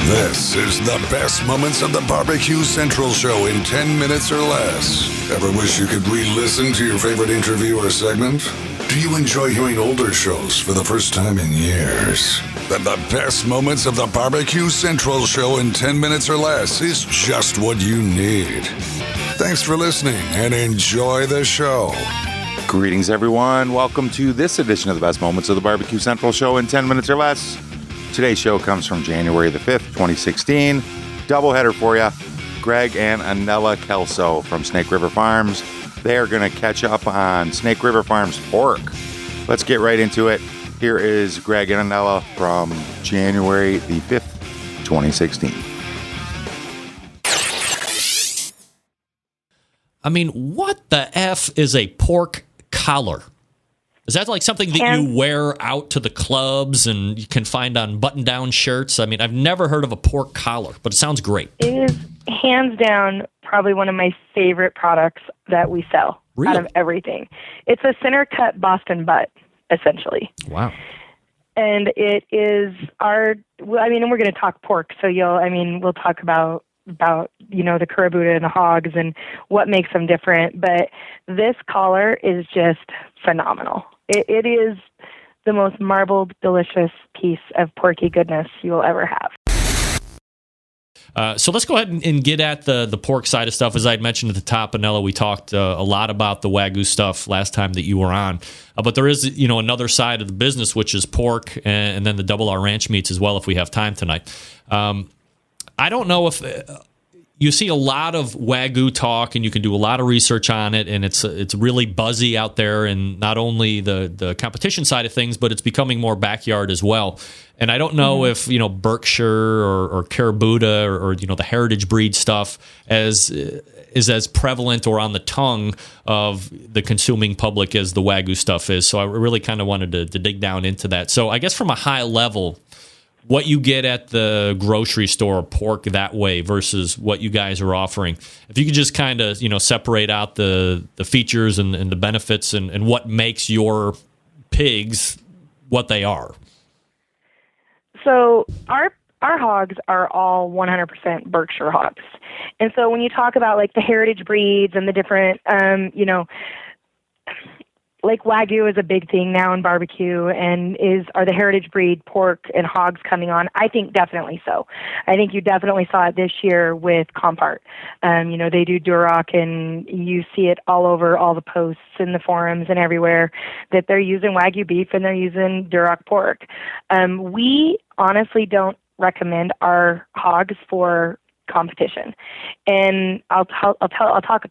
This is the best moments of the BBQ Central Show in 10 minutes or less. Ever wish you could re-listen to your favorite interview or segment? Do you enjoy hearing older shows for the first time in years? Then the best moments of the BBQ Central Show in 10 minutes or less is just what you need. Thanks for listening and enjoy the show. Greetings, everyone. Welcome to this edition of the best moments of the BBQ Central Show in 10 minutes or less. Today's show comes from January the 5th, 2016. Doubleheader for you. Greg and Anella Kelso from Snake River Farms. They are going to catch up on Snake River Farms pork. Let's get right into it. Here is Greg and Anella from January the 5th, 2016. I mean, what the F is a pork collar? Is that like something that you wear out to the clubs and you can find on button-down shirts? I mean, I've never heard of a pork collar, but it sounds great. It is hands down probably one of my favorite products that we sell out of everything. It's a center-cut Boston butt, essentially. Wow. And it is and we're going to talk pork, so we'll talk about the Kurabuta and the hogs and what makes them different. But this collar is just phenomenal. It is the most marbled, delicious piece of porky goodness you will ever have. So let's go ahead and get at the pork side of stuff. As I had mentioned at the top, Anella, we talked a lot about the Wagyu stuff last time that you were on. But there is, another side of the business, which is pork and then the Double R Ranch meats as well, if we have time tonight. I don't know if you see a lot of Wagyu talk, and you can do a lot of research on it, and it's really buzzy out there, and not only the competition side of things, but it's becoming more backyard as well. And I don't know if Berkshire or Kurabuta or the heritage breed stuff is as prevalent or on the tongue of the consuming public as the Wagyu stuff is. So I really kind of wanted to dig down into that. So I guess from a high level, what you get at the grocery store pork that way versus what you guys are offering. If you could just kind of, separate out the features and the benefits and what makes your pigs what they are. So our hogs are all 100% Berkshire hogs. And so when you talk about like the heritage breeds and the different, like Wagyu is a big thing now in barbecue, and are the heritage breed pork and hogs coming on? I think definitely so. I think you definitely saw it this year with Compart. They do Duroc, and you see it all over all the posts in the forums and everywhere that they're using Wagyu beef and they're using Duroc pork. We honestly don't recommend our hogs for competition, and I'll talk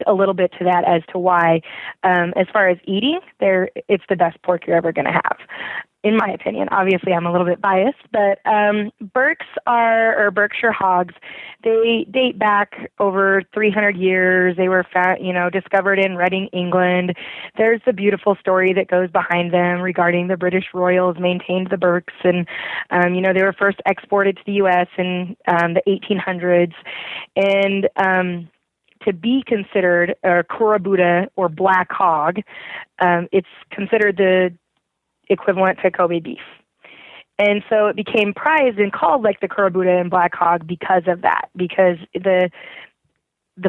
a little bit to that as to why. As far as eating, it's the best pork you're ever going to have, in my opinion. Obviously, I'm a little bit biased, but Berkshire hogs, they date back over 300 years. They were discovered in Reading, England. There's a beautiful story that goes behind them regarding the British royals maintained the Berks, and they were first exported to the U.S. in the 1800s, and to be considered a Kurabuta or black hog, it's considered the equivalent to Kobe beef. And so it became prized and called like the Kurabuta and black hog because of that, because the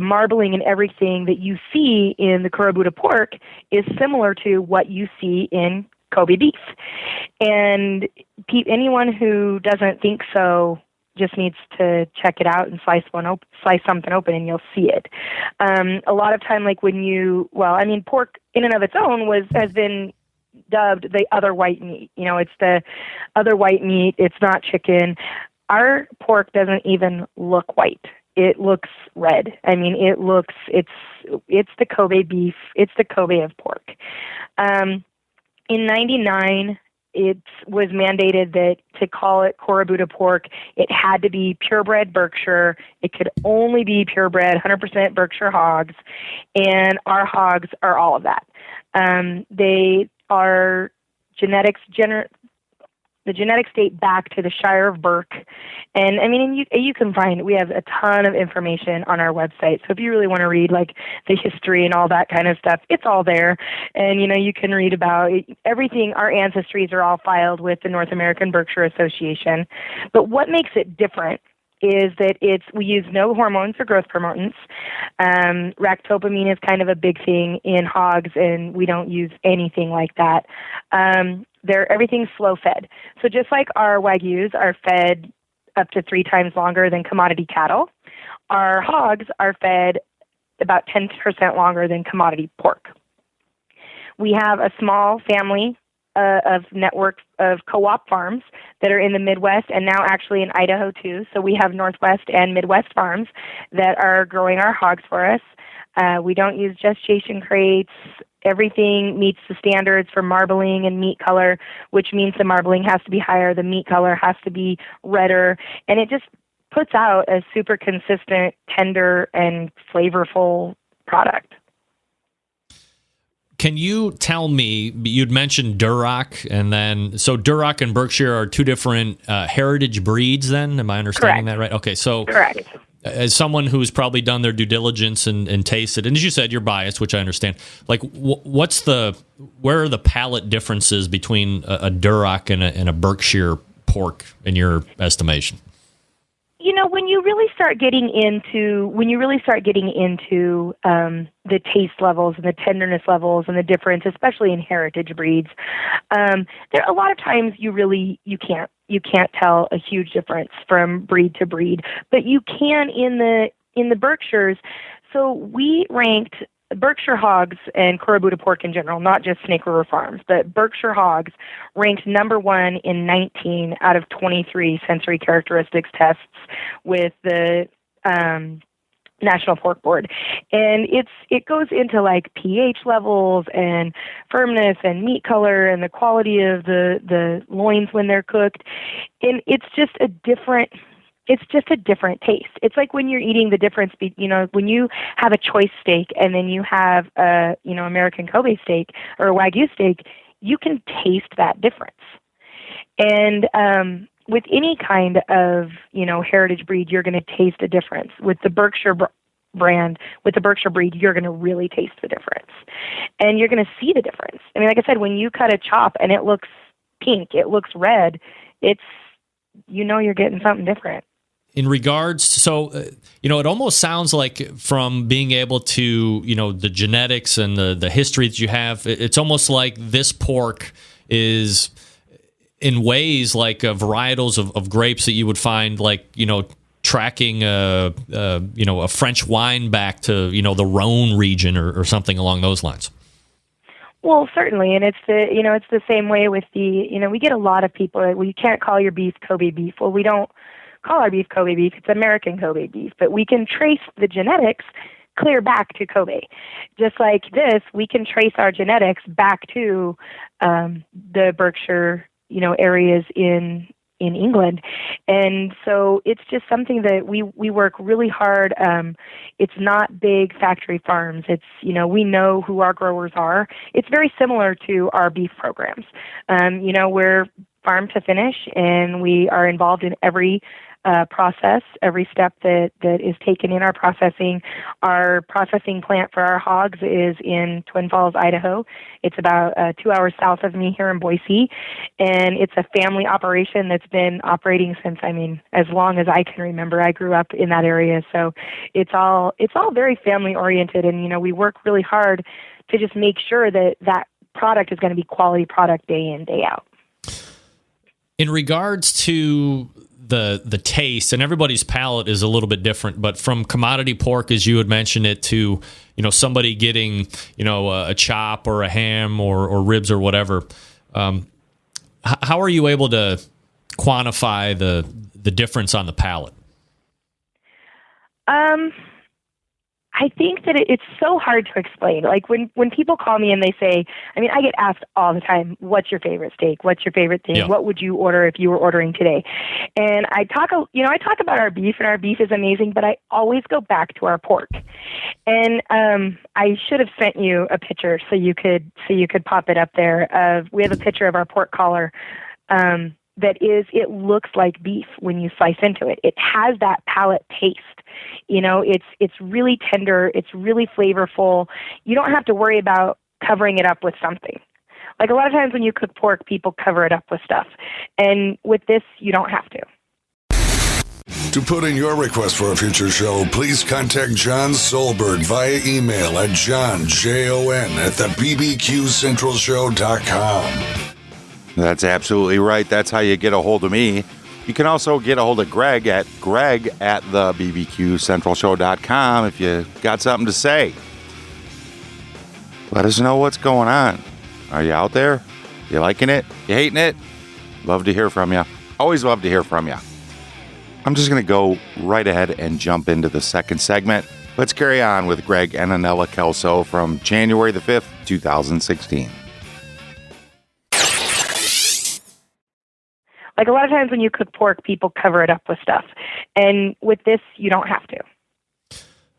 marbling and everything that you see in the Kurabuta pork is similar to what you see in Kobe beef. And anyone who doesn't think so just needs to check it out and slice something open, and you'll see it. A lot of time, like pork in and of its own has been dubbed the other white meat. It's the other white meat. It's not chicken. Our pork doesn't even look white. It looks red. I mean, it's the Kobe beef. It's the Kobe of pork. In 99, it was mandated that to call it Kurabuta pork, it had to be purebred Berkshire. It could only be purebred, 100% Berkshire hogs, and our hogs are all of that. They are the genetics date back to the Shire of Burke. And I mean, you can find, we have a ton of information on our website. So if you really want to read like the history and all that kind of stuff, it's all there. And, you can read about everything. Our ancestries are all filed with the North American Berkshire Association. But what makes it different is that we use no hormones or growth promotants. Ractopamine is kind of a big thing in hogs, and we don't use anything like that. Everything's slow fed. So just like our Wagyus are fed up to 3 times longer than commodity cattle, our hogs are fed about 10% longer than commodity pork. We have a small family of network of co-op farms that are in the Midwest and now actually in Idaho too. So we have Northwest and Midwest farms that are growing our hogs for us. We don't use gestation crates. Everything meets the standards for marbling and meat color, which means the marbling has to be higher, the meat color has to be redder, and it just puts out a super consistent, tender, and flavorful product. Can you tell me, you'd mentioned Duroc, and then, so Duroc and Berkshire are 2 different heritage breeds then? Am I understanding Correct. that right? Okay, so Correct. As someone who's probably done their due diligence and tasted, and as you said, you're biased, which I understand, like where are the palate differences between a Duroc and a Berkshire pork in your estimation? You know, when you really start getting into the taste levels and the tenderness levels and the difference, especially in heritage breeds, there a lot of times you can't tell a huge difference from breed to breed, but you can in the Berkshires. So we ranked Berkshire hogs and Kurabuta pork in general, not just Snake River Farms, but Berkshire hogs ranked number 1 in 19 out of 23 sensory characteristics tests with the National Pork Board. And it goes into like pH levels and firmness and meat color and the quality of the loins when they're cooked. And it's just a different taste. It's like when you're eating the difference, when you have a choice steak and then you have a, American Kobe steak or a Wagyu steak, you can taste that difference. And with any kind of, heritage breed, you're going to taste a difference. With the Berkshire with the Berkshire breed, you're going to really taste the difference. And you're going to see the difference. I mean, like I said, when you cut a chop and it looks pink, it looks red, you're getting something different. In regards to, so, it almost sounds like from being able to, the genetics and the history that you have, it's almost like this pork is in ways like varietals of grapes that you would find, like, tracking a French wine back to, the Rhone region or something along those lines. Well, certainly, and it's the same way with we get a lot of people that, well, you can't call your beef Kobe beef. Well, we don't call our beef Kobe beef, it's American Kobe beef, but we can trace the genetics clear back to Kobe. Just like this, we can trace our genetics back to the Berkshire, areas in England. And so it's just something that we work really hard. It's not big factory farms. It's, we know who our growers are. It's very similar to our beef programs. We're farm to finish, and we are involved in every process, every step that is taken in our processing. Our processing plant for our hogs is in Twin Falls, Idaho. It's about 2 hours south of me here in Boise, and it's a family operation that's been operating since, as long as I can remember. I grew up in that area, so it's all very family oriented, and we work really hard to just make sure that product is going to be quality product day in, day out. In regards to the taste, and everybody's palate is a little bit different, but from commodity pork, as you had mentioned it, to somebody getting a chop or a ham or ribs or whatever, how are you able to quantify the difference on the palate? I think that it's so hard to explain. Like when people call me and they say, I get asked all the time, what's your favorite steak? What's your favorite thing? Yeah. What would you order if you were ordering today? And I talk about our beef, and our beef is amazing, but I always go back to our pork. And I should have sent you a picture so you could pop it up there. We have a picture of our pork collar. It looks like beef when you slice into it. It has that palate taste. It's really tender. It's really flavorful. You don't have to worry about covering it up with something. Like a lot of times when you cook pork, people cover it up with stuff. And with this, you don't have to. To put in your request for a future show, please contact John Solberg via email at johnjon@thebbqcentralshow.com. That's absolutely right. That's how you get a hold of me. You can also get a hold of Greg at thebbqcentralshow.com if you got something to say. Let us know what's going on. Are you out there? You liking it? You hating it? Love to hear from you. Always love to hear from you. I'm just going to go right ahead and jump into the second segment. Let's carry on with Greg and Anella Kelso from January the 5th, 2016. Like a lot of times when you cook pork, people cover it up with stuff. And with this, you don't have to.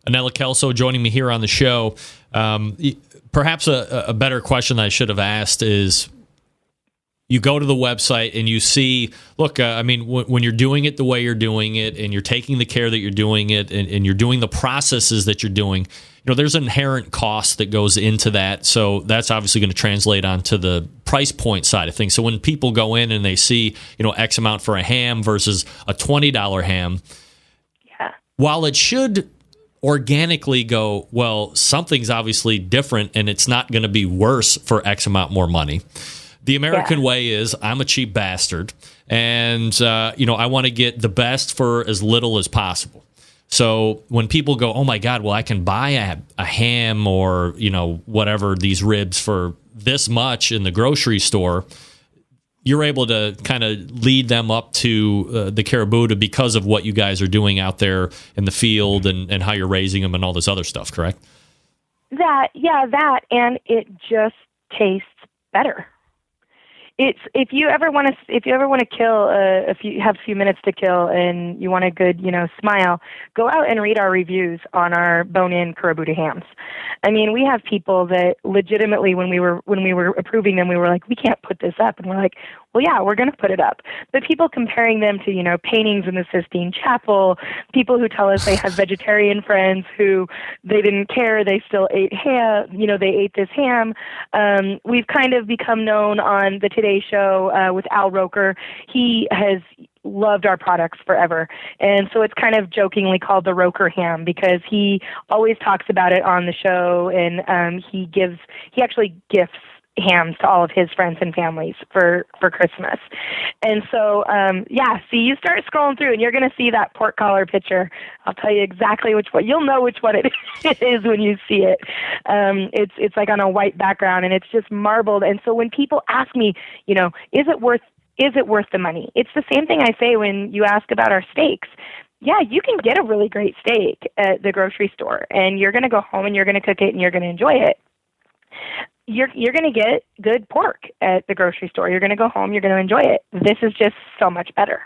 Anella Kelso joining me here on the show. Perhaps a better question that I should have asked is, you go to the website and you see, look, when you're doing it the way you're doing it and you're taking the care that you're doing it and you're doing the processes that you're doing, there's an inherent cost that goes into that. So that's obviously going to translate onto the price point side of things. So when people go in and they see, X amount for a ham versus a $20 ham, yeah, while it should organically go, well, something's obviously different and it's not going to be worse for X amount more money. The American way is, I'm a cheap bastard, and I want to get the best for as little as possible. So when people go, oh my God, well, I can buy a ham or whatever, these ribs for this much in the grocery store, you're able to kind of lead them up to the Karabuta because of what you guys are doing out there in the field and how you're raising them and all this other stuff, correct? That, and it just tastes better. If you ever want to kill have a few minutes to kill and you want a good smile, go out and read our reviews on our bone-in Karabuta hams. I mean, we have people that legitimately when we were approving them, we were like, we can't put this up, and we're like, well, yeah, we're going to put it up. But people comparing them to paintings in the Sistine Chapel, people who tell us they have vegetarian friends who they didn't care, they still ate ham, they ate this ham. We've kind of become known on the Today Show with Al Roker. He has loved our products forever. And so it's kind of jokingly called the Roker ham because he always talks about it on the show, and he actually gifts hams to all of his friends and families for Christmas. And so, see, you start scrolling through and you're going to see that pork collar picture. I'll tell you exactly which one. You'll know which one it is when you see it. It's like on a white background and it's just marbled. And so when people ask me, is it worth the money? It's the same thing I say when you ask about our steaks. Yeah, you can get a really great steak at the grocery store and you're going to go home and you're going to cook it and you're going to enjoy it. You're going to get good pork at the grocery store. You're going to go home. You're going to enjoy it. This is just so much better.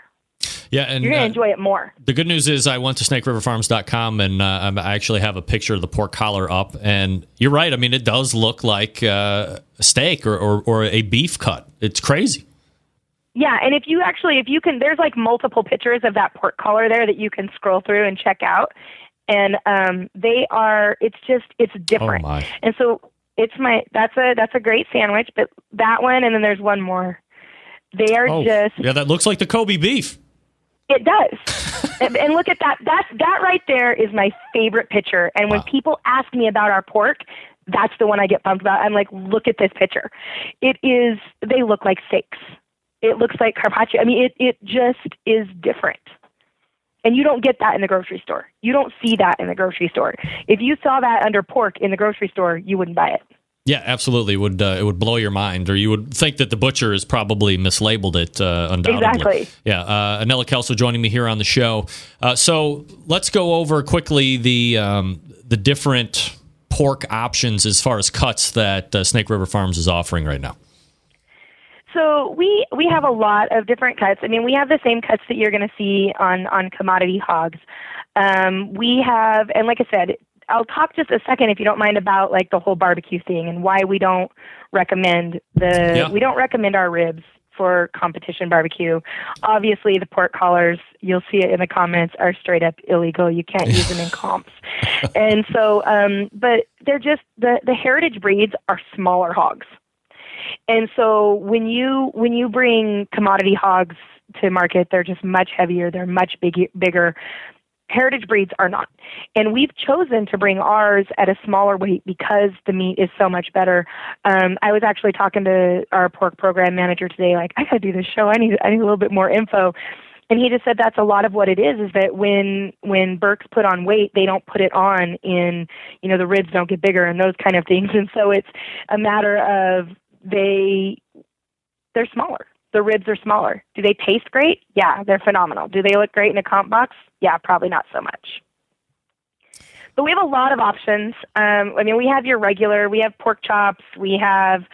Yeah, and you're going to enjoy it more. The good news is I went to snakeriverfarms.com and I actually have a picture of the pork collar up. And you're right. I mean, it does look like a steak or a beef cut. It's crazy. Yeah, and if you can, there's like multiple pictures of that pork collar there that you can scroll through and check out. And it's different. Oh my. And so that's a great sandwich, but that one, and then there's one more. They are that looks like the Kobe beef. It does. and look at that. That right there is my favorite picture. And when people ask me about our pork, that's the one I get pumped about. I'm like, look at this picture. They look like steaks. It looks like carpaccio. I mean, it just is different. And you don't get that in the grocery store. You don't see that in the grocery store. If you saw that under pork in the grocery store, you wouldn't buy it. Yeah, absolutely. It would blow your mind, or you would think that the butcher has probably mislabeled it. Undoubtedly. Exactly. Yeah. Anella Kelso joining me here on the show. So let's go over quickly the different pork options as far as cuts that Snake River Farms is offering right now. So we have a lot of different cuts. I mean, we have the same cuts that you're going to see on commodity hogs. We have, and like I said, I'll talk just a second, if you don't mind, about like the whole barbecue thing and why we don't recommend we don't recommend our ribs for competition barbecue. Obviously, the pork collars, you'll see it in the comments, are straight up illegal. You can't use them in comps. And so, but they're just, the heritage breeds are smaller hogs. And so when you bring commodity hogs to market. They're just much heavier. They're much bigger. Heritage breeds are not. And we've chosen to bring ours at a smaller weight because the meat is so much better. I was actually talking to our pork program manager today, like, I got to do this show. I need a little bit more info. And he just said that's a lot of what it is that when Burks put on weight, they don't put it on in, the ribs don't get bigger and those kind of things. And so it's a matter of they're smaller. The ribs are smaller. Do they taste great? Yeah, they're phenomenal. Do they look great in a comp box? Yeah, probably not so much. But we have a lot of options. We have your regular, we have pork chops, we have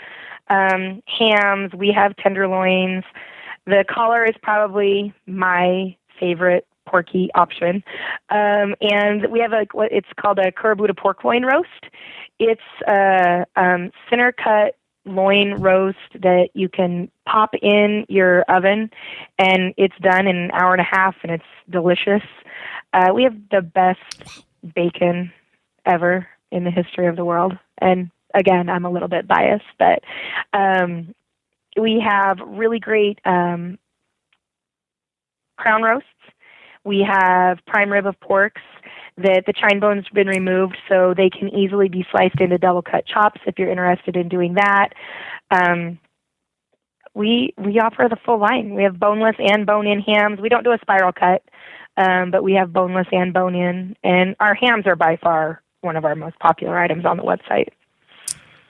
hams, we have tenderloins. The collar is probably my favorite porky option. And we have it's called a Kurabuta pork loin roast. It's a center cut loin roast that you can pop in your oven, and it's done in an hour and a half, and it's delicious. We have the best bacon ever in the history of the world. And again, I'm a little bit biased, but we have really great crown roasts. We have prime rib of porks that the chine bone's been removed so they can easily be sliced into double cut chops if you're interested in doing that. We offer the full line. We have boneless and bone-in hams. We don't do a spiral cut, but we have boneless and bone-in. And our hams are by far one of our most popular items on the website.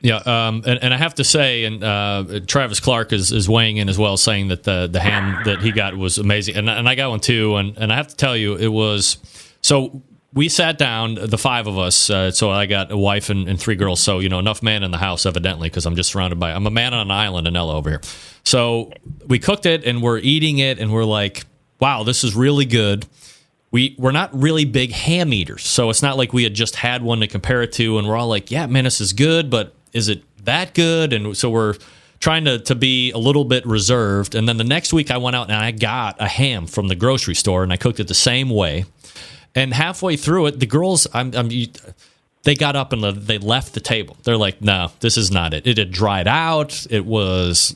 Yeah, and I have to say, and Travis Clark is weighing in as well, saying that the ham that he got was amazing, and I got one too, and I have to tell you, it was so. We sat down, the five of us. So I got a wife and three girls. So enough man in the house, evidently, because I'm just surrounded by. I'm a man on an island in Ella over here. So we cooked it and we're eating it, and we're like, "Wow, this is really good." We're not really big ham eaters, so it's not like we had just had one to compare it to, and we're all like, "Yeah, man, this is good," but is it that good? And so we're trying to be a little bit reserved. And then the next week I went out and I got a ham from the grocery store, and I cooked it the same way. And halfway through it, the girls, they got up and they left the table. They're like, "No, this is not it. It had dried out. It was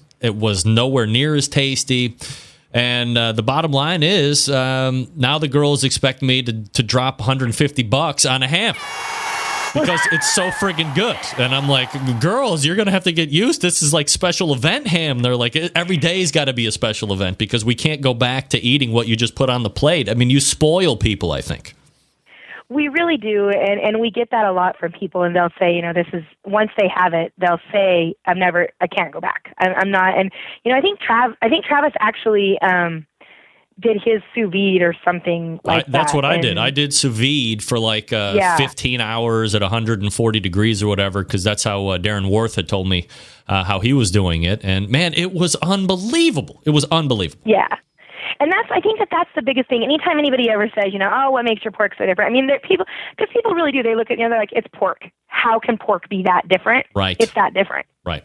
nowhere near as tasty." And the bottom line is, now the girls expect me to drop $150 on a ham because it's so friggin' good. And I'm like, "Girls, you're going to have to get used. This is like special event ham." They're like, "Every day's got to be a special event because we can't go back to eating what you just put on the plate." I mean, you spoil people, I think. We really do, and we get that a lot from people, and they'll say, this is, once they have it, they'll say, I can't go back. I'm not, and, I think Travis actually did his sous vide or something like that. That's what I did. I did sous vide for 15 hours at 140 degrees or whatever, because that's how Darren Worth had told me how he was doing it. And, man, it was unbelievable. It was unbelievable. Yeah. And I think that's the biggest thing. Anytime anybody ever says, oh, what makes your pork so different? I mean, people really do. They look at they're like, it's pork. How can pork be that different? Right. It's that different. Right.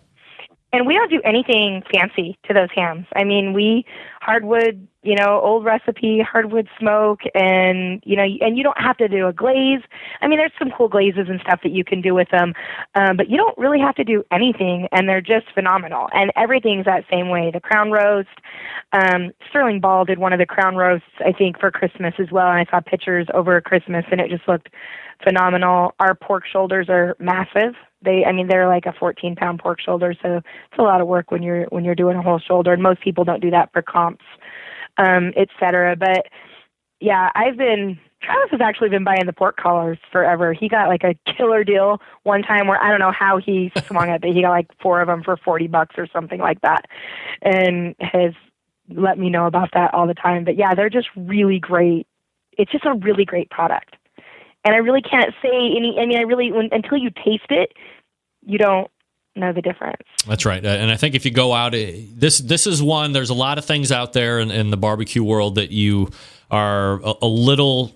And we don't do anything fancy to those hams. I mean, we hardwood, old recipe, hardwood smoke, and you don't have to do a glaze. I mean, there's some cool glazes and stuff that you can do with them, but you don't really have to do anything, and they're just phenomenal. And everything's that same way. The crown roast, Sterling Ball did one of the crown roasts, I think, for Christmas as well, and I saw pictures over Christmas, and it just looked phenomenal. Our pork shoulders are massive. They're like a 14-pound pork shoulder, so it's a lot of work when you're doing a whole shoulder, and most people don't do that for comps, et cetera. But yeah, Travis has actually been buying the pork collars forever. He got like a killer deal one time where I don't know how he swung it, but he got like 4 of them for $40 or something like that, and has let me know about that all the time. But yeah, they're just really great. It's just a really great product. And I really can't say until you taste it, you don't know the difference. That's right. And I think if you go out, this is one, there's a lot of things out there in the barbecue world that you are a little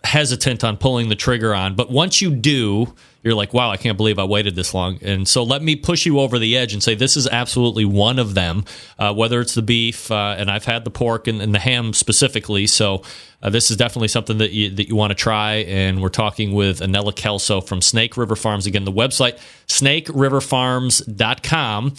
hesitant on pulling the trigger on. But once you do, you're like, wow, I can't believe I waited this long. And so let me push you over the edge and say this is absolutely one of them, whether it's the beef, and I've had the pork and the ham specifically. So this is definitely something that you want to try. And we're talking with Anella Kelso from Snake River Farms. Again, the website, snakeriverfarms.com.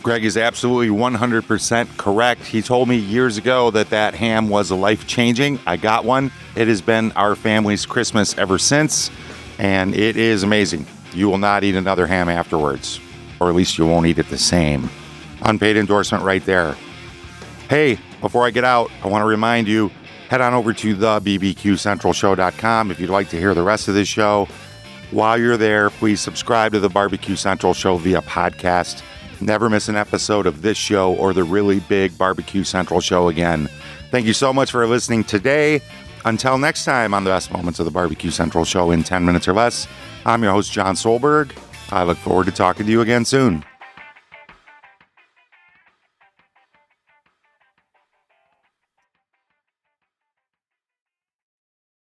Greg is absolutely 100% correct. He told me years ago that ham was life-changing. I got one. It has been our family's Christmas ever since, and it is amazing. You will not eat another ham afterwards, or at least you won't eat it the same. Unpaid endorsement right there. Hey, before I get out, I want to remind you, head on over to the bbqcentralshow.com if you'd like to hear the rest of this show. While you're there, please subscribe to the Barbecue Central Show via podcast. Never miss an episode of this show or the really big Barbecue Central Show again. Thank you so much for listening today. Until next time on the best moments of the Barbecue Central Show in 10 minutes or less, I'm your host, John Solberg. I look forward to talking to you again soon.